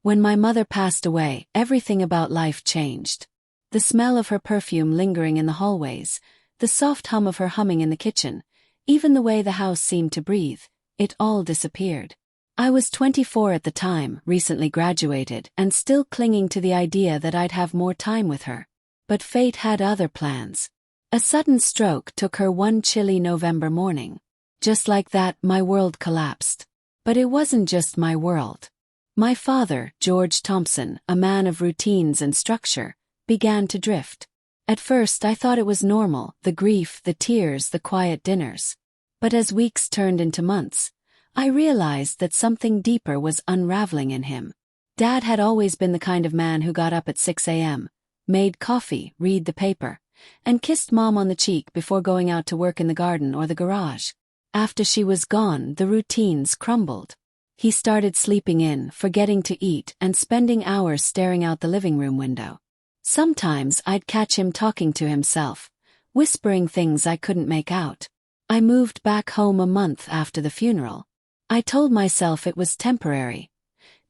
When my mother passed away, everything about life changed. The smell of her perfume lingering in the hallways, the soft hum of her humming in the kitchen, even the way the house seemed to breathe, it all disappeared. I was 24 at the time, recently graduated, and still clinging to the idea that I'd have more time with her. But fate had other plans. A sudden stroke took her one chilly November morning. Just like that, my world collapsed. But it wasn't just my world. My father, George Thompson, a man of routines and structure, began to drift. At first I thought it was normal, the grief, the tears, the quiet dinners. But as weeks turned into months, I realized that something deeper was unraveling in him. Dad had always been the kind of man who got up at 6 a.m., made coffee, read the paper, and kissed Mom on the cheek before going out to work in the garden or the garage. After she was gone, the routines crumbled. He started sleeping in, forgetting to eat, and spending hours staring out the living room window. Sometimes I'd catch him talking to himself, whispering things I couldn't make out. I moved back home a month after the funeral. I told myself it was temporary,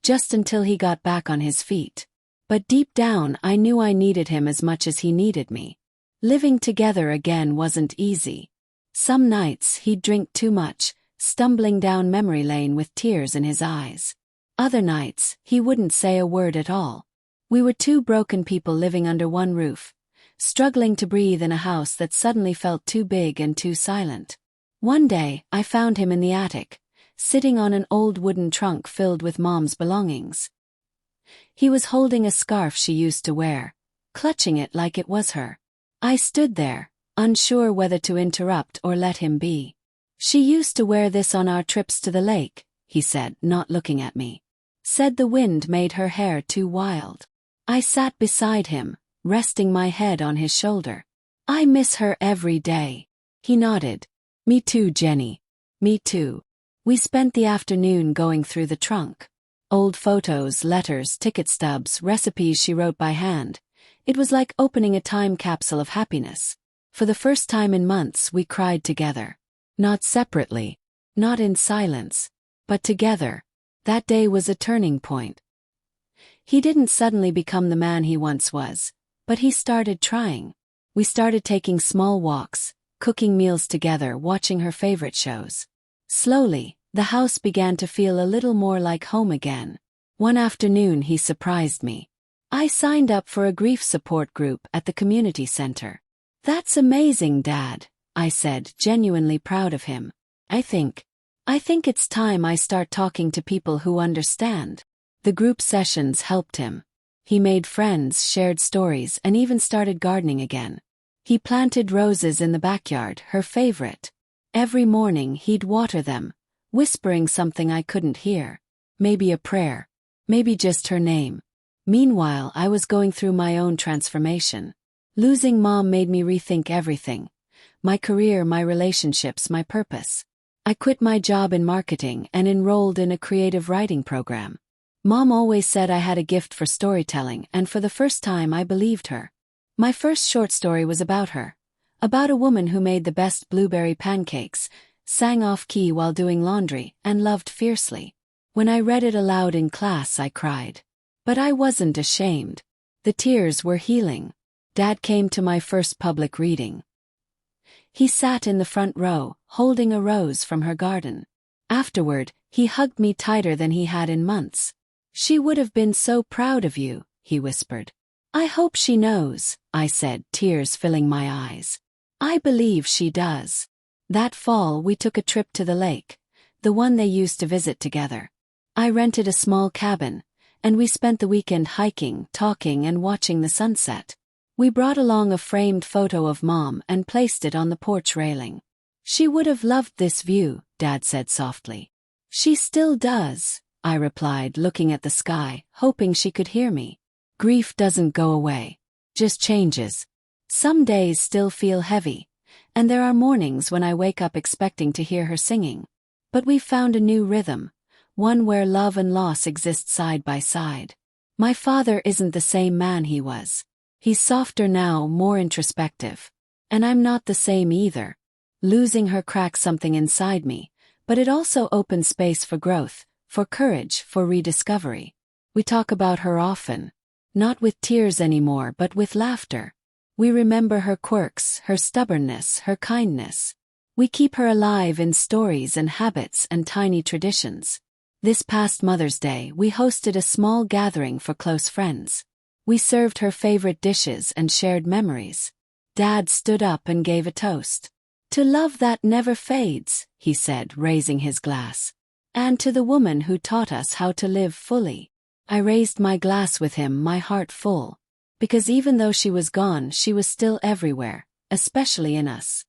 just until he got back on his feet. But deep down I knew I needed him as much as he needed me. Living together again wasn't easy. Some nights he'd drink too much, stumbling down memory lane with tears in his eyes. Other nights, he wouldn't say a word at all. We were two broken people living under one roof, struggling to breathe in a house that suddenly felt too big and too silent. One day, I found him in the attic, sitting on an old wooden trunk filled with Mom's belongings. He was holding a scarf she used to wear, clutching it like it was her. I stood there, unsure whether to interrupt or let him be. "She used to wear this on our trips to the lake," he said, not looking at me. Said the wind made her hair too wild. I sat beside him, resting my head on his shoulder. "I miss her every day." He nodded. "Me too, Jenny. Me too." We spent the afternoon going through the trunk. Old photos, letters, ticket stubs, recipes she wrote by hand. It was like opening a time capsule of happiness. For the first time in months we cried together. Not separately, not in silence, but together. That day was a turning point. He didn't suddenly become the man he once was, but he started trying. We started taking small walks, cooking meals together, watching her favorite shows. Slowly, the house began to feel a little more like home again. One afternoon he surprised me. "I signed up for a grief support group at the community center." "That's amazing, Dad," I said, genuinely proud of him. I think it's time I start talking to people who understand." The group sessions helped him. He made friends, shared stories, and even started gardening again. He planted roses in the backyard, her favorite. Every morning he'd water them, whispering something I couldn't hear. Maybe a prayer. Maybe just her name. Meanwhile, I was going through my own transformation. Losing Mom made me rethink everything. My career, my relationships, my purpose. I quit my job in marketing and enrolled in a creative writing program. Mom always said I had a gift for storytelling, and for the first time I believed her. My first short story was about her. About a woman who made the best blueberry pancakes, sang off-key while doing laundry, and loved fiercely. When I read it aloud in class I cried. But I wasn't ashamed. The tears were healing. Dad came to my first public reading. He sat in the front row, holding a rose from her garden. Afterward, he hugged me tighter than he had in months. "She would have been so proud of you," he whispered. "I hope she knows," I said, tears filling my eyes. "I believe she does." That fall we took a trip to the lake, the one they used to visit together. I rented a small cabin, and we spent the weekend hiking, talking, and watching the sunset. We brought along a framed photo of Mom and placed it on the porch railing. "She would have loved this view," Dad said softly. "She still does," I replied, looking at the sky, hoping she could hear me. Grief doesn't go away, just changes. Some days still feel heavy, and there are mornings when I wake up expecting to hear her singing. But we've found a new rhythm, one where love and loss exist side by side. My father isn't the same man he was. He's softer now, more introspective. And I'm not the same either. Losing her cracks something inside me, but it also opens space for growth, for courage, for rediscovery. We talk about her often. Not with tears anymore, but with laughter. We remember her quirks, her stubbornness, her kindness. We keep her alive in stories and habits and tiny traditions. This past Mother's Day, we hosted a small gathering for close friends. We served her favorite dishes and shared memories. Dad stood up and gave a toast. "To love that never fades," he said, raising his glass. "And to the woman who taught us how to live fully." I raised my glass with him, my heart full. Because even though she was gone, she was still everywhere, especially in us.